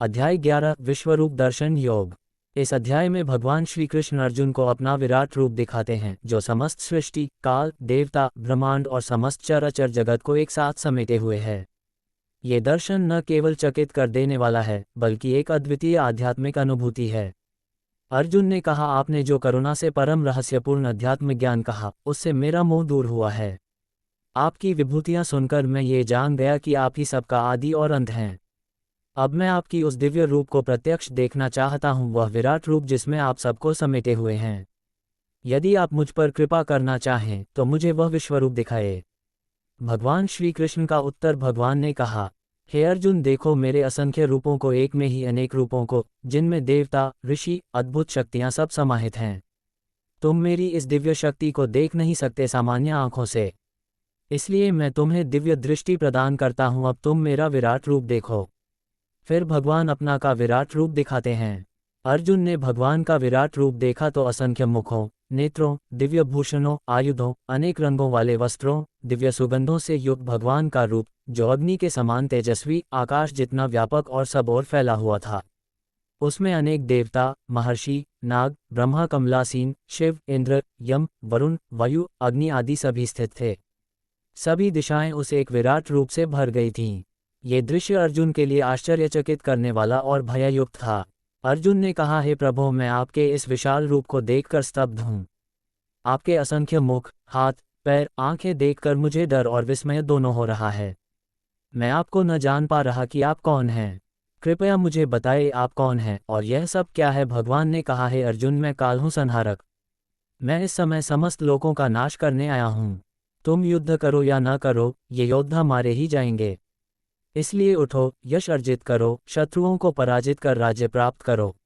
अध्याय 11 विश्वरूप दर्शन योग। इस अध्याय में भगवान श्री कृष्ण अर्जुन को अपना विराट रूप दिखाते हैं जो समस्त सृष्टि, काल, देवता, ब्रह्मांड और समस्त चराचर जगत को एक साथ समेटे हुए है। ये दर्शन न केवल चकित कर देने वाला है बल्कि एक अद्वितीय आध्यात्मिक अनुभूति है। अर्जुन ने कहा, आपने जो करुणा से परम रहस्यपूर्ण अध्यात्म ज्ञान कहा उससे मेरा मोह दूर हुआ है। आपकी विभूतियां सुनकर मैं ये जान गया कि आप ही सबका आदि और अंत हैं। अब मैं आपकी उस दिव्य रूप को प्रत्यक्ष देखना चाहता हूँ, वह विराट रूप जिसमें आप सबको समेटे हुए हैं। यदि आप मुझ पर कृपा करना चाहें तो मुझे वह विश्वरूप दिखाए। भगवान श्री कृष्ण का उत्तर। भगवान ने कहा, हे अर्जुन, देखो मेरे असंख्य रूपों को, एक में ही अनेक रूपों को, जिनमें देवता, ऋषि, अद्भुत शक्तियां सब समाहित हैं। तुम मेरी इस दिव्य शक्ति को देख नहीं सकते सामान्य आंखों से, इसलिए मैं तुम्हें दिव्य दृष्टि प्रदान करता हूँ। अब तुम मेरा विराट रूप देखो। फिर भगवान अपना का विराट रूप दिखाते हैं। अर्जुन ने भगवान का विराट रूप देखा तो असंख्य मुखों, नेत्रों, दिव्य भूषणों, आयुधों, अनेक रंगों वाले वस्त्रों, दिव्य सुगंधों से युक्त भगवान का रूप, जो अग्नि के समान तेजस्वी, आकाश जितना व्यापक और सब ओर फैला हुआ था। उसमें अनेक देवता, महर्षि, नाग, ब्रह्मा, कमलासीन, शिव, इंद्र, यम, वरुण, वायु, अग्नि आदि सभी स्थित थे। सभी दिशाएं उस एक विराट रूप से भर गई थीं। ये दृश्य अर्जुन के लिए आश्चर्यचकित करने वाला और भययुक्त था। अर्जुन ने कहा, हे प्रभु, मैं आपके इस विशाल रूप को देखकर स्तब्ध हूँ। आपके असंख्य मुख, हाथ, पैर, आंखें देखकर मुझे डर और विस्मय दोनों हो रहा है। मैं आपको न जान पा रहा कि आप कौन हैं। कृपया मुझे बताइए आप कौन हैं और यह सब क्या है। भगवान ने कहा, हे अर्जुन, मैं काल हूँ संहारक। मैं इस समय समस्त लोगों का नाश करने आया हूँ। तुम युद्ध करो या न करो, ये योद्धा मारे ही जाएंगे। इसलिए उठो, यश अर्जित करो, शत्रुओं को पराजित कर राज्य प्राप्त करो।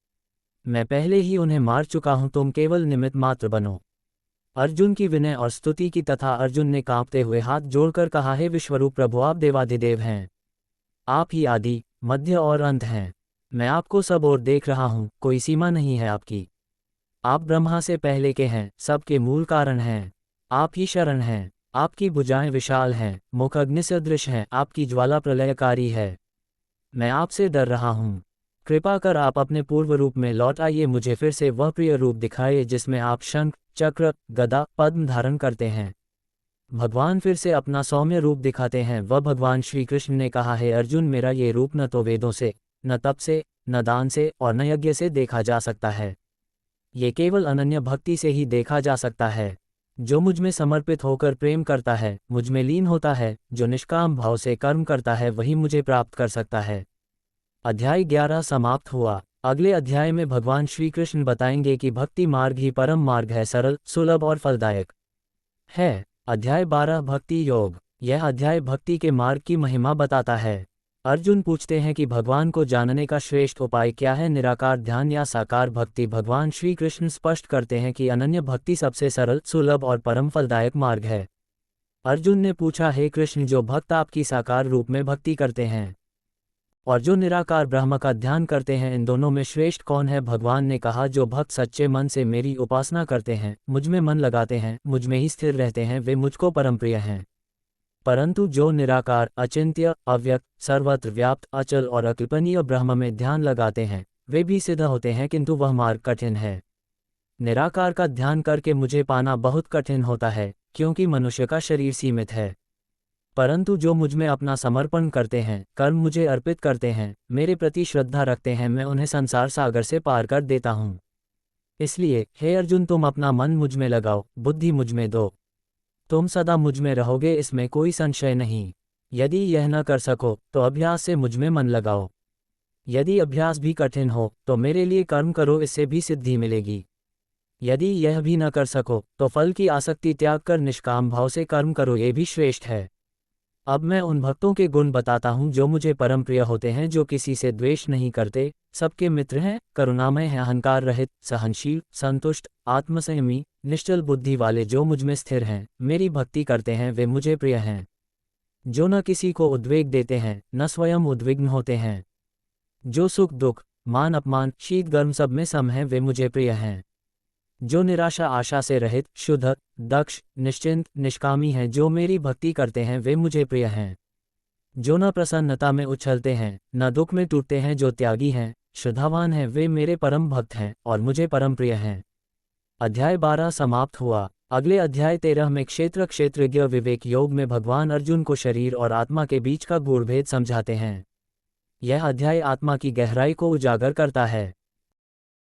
मैं पहले ही उन्हें मार चुका हूं, तुम केवल निमित्त मात्र बनो। अर्जुन की विनय और स्तुति की तथा अर्जुन ने कांपते हुए हाथ जोड़कर कहा, हे विश्वरूप प्रभु, आप देवाधिदेव हैं। आप ही आदि, मध्य और अंत हैं। मैं आपको सब ओर देख रहा हूं, कोई सीमा नहीं है आपकी। आप ब्रह्मा से पहले के हैं, सबके मूल कारण हैं। आप ही शरण हैं। आपकी भुजाएं विशाल हैं, मुख अग्नि सदृश हैं, आपकी ज्वाला प्रलयकारी है। मैं आपसे डर रहा हूँ। कृपा कर आप अपने पूर्व रूप में लौट आइए, मुझे फिर से वह प्रिय रूप दिखाइए जिसमें आप शंख, चक्र, गदा, पद्म धारण करते हैं। भगवान फिर से अपना सौम्य रूप दिखाते हैं। वह भगवान श्री कृष्ण ने कहा, है अर्जुन, मेरा ये रूप न तो वेदों से, न तप से, न दान से और न यज्ञ से देखा जा सकता है। ये केवल अनन्य भक्ति से ही देखा जा सकता है। जो मुझ में समर्पित होकर प्रेम करता है, मुझ में लीन होता है, जो निष्काम भाव से कर्म करता है, वही मुझे प्राप्त कर सकता है। अध्याय 11 समाप्त हुआ। अगले अध्याय में भगवान श्री कृष्ण बताएंगे कि भक्ति मार्ग ही परम मार्ग है, सरल, सुलभ और फलदायक है। अध्याय 12 भक्ति योग। यह अध्याय भक्ति के मार्ग की महिमा बताता है। अर्जुन पूछते हैं कि भगवान को जानने का श्रेष्ठ उपाय क्या है, निराकार ध्यान या साकार भक्ति। भगवान श्री कृष्ण स्पष्ट करते हैं कि अनन्य भक्ति सबसे सरल, सुलभ और परम फलदायक मार्ग है। अर्जुन ने पूछा, हे कृष्ण, जो भक्त आपकी साकार रूप में भक्ति करते हैं और जो निराकार ब्रह्म का ध्यान करते हैं, इन दोनों में श्रेष्ठ कौन है। भगवान ने कहा, जो भक्त सच्चे मन से मेरी उपासना करते हैं, मुझ में मन लगाते हैं, मुझ में ही स्थिर रहते हैं, वे मुझको परम प्रिय हैं। परंतु जो निराकार, अचिंत्य, अव्यक्त, सर्वत्र व्याप्त, अचल और अकल्पनीय ब्रह्म में ध्यान लगाते हैं, वे भी सिद्ध होते हैं, किंतु वह मार्ग कठिन है। निराकार का ध्यान करके मुझे पाना बहुत कठिन होता है, क्योंकि मनुष्य का शरीर सीमित है। परंतु जो मुझ में अपना समर्पण करते हैं, कर्म मुझे अर्पित करते हैं, मेरे प्रति श्रद्धा रखते हैं, मैं उन्हें संसार सागर से पार कर देता हूँ। इसलिए हे अर्जुन, तुम अपना मन मुझ में लगाओ, बुद्धि मुझ में दो। तुम सदा मुझ में रहोगे, इसमें कोई संशय नहीं। यदि यह न कर सको तो अभ्यास से मुझ में मन लगाओ। यदि अभ्यास भी कठिन हो तो मेरे लिए कर्म करो, इससे भी सिद्धि मिलेगी। यदि यह भी न कर सको तो फल की आसक्ति त्याग कर निष्काम भाव से कर्म करो, ये भी श्रेष्ठ है। अब मैं उन भक्तों के गुण बताता हूँ जो मुझे परम प्रिय होते हैं, जो किसी से द्वेष नहीं करते, सबके मित्र हैं, करुणामय हैं, अहंकार रहित, सहनशील, संतुष्ट, आत्मसंयमी, निश्चल बुद्धि वाले, जो मुझ में स्थिर हैं, मेरी भक्ति करते हैं, वे मुझे प्रिय हैं। जो न किसी को उद्वेग देते हैं, न स्वयं उद्विग्न होते हैं, जो सुख दुख, मान अपमान, शीत गर्म सब में सम हैं, वे मुझे प्रिय हैं। जो निराशा आशा से रहित, शुद्ध, दक्ष, निश्चिंत, निष्कामी हैं, जो मेरी भक्ति करते हैं, वे मुझे प्रिय हैं। जो न प्रसन्नता में उछलते हैं न दुख में टूटते हैं, जो त्यागी हैं, श्रद्धावान हैं, वे मेरे परम भक्त हैं और मुझे परम प्रिय हैं। अध्याय 12 समाप्त हुआ। अगले अध्याय 13 में क्षेत्रज्ञ विवेक योग में भगवान अर्जुन को शरीर और आत्मा के बीच का गूढ़ भेद समझाते हैं। यह अध्याय आत्मा की गहराई को उजागर करता है।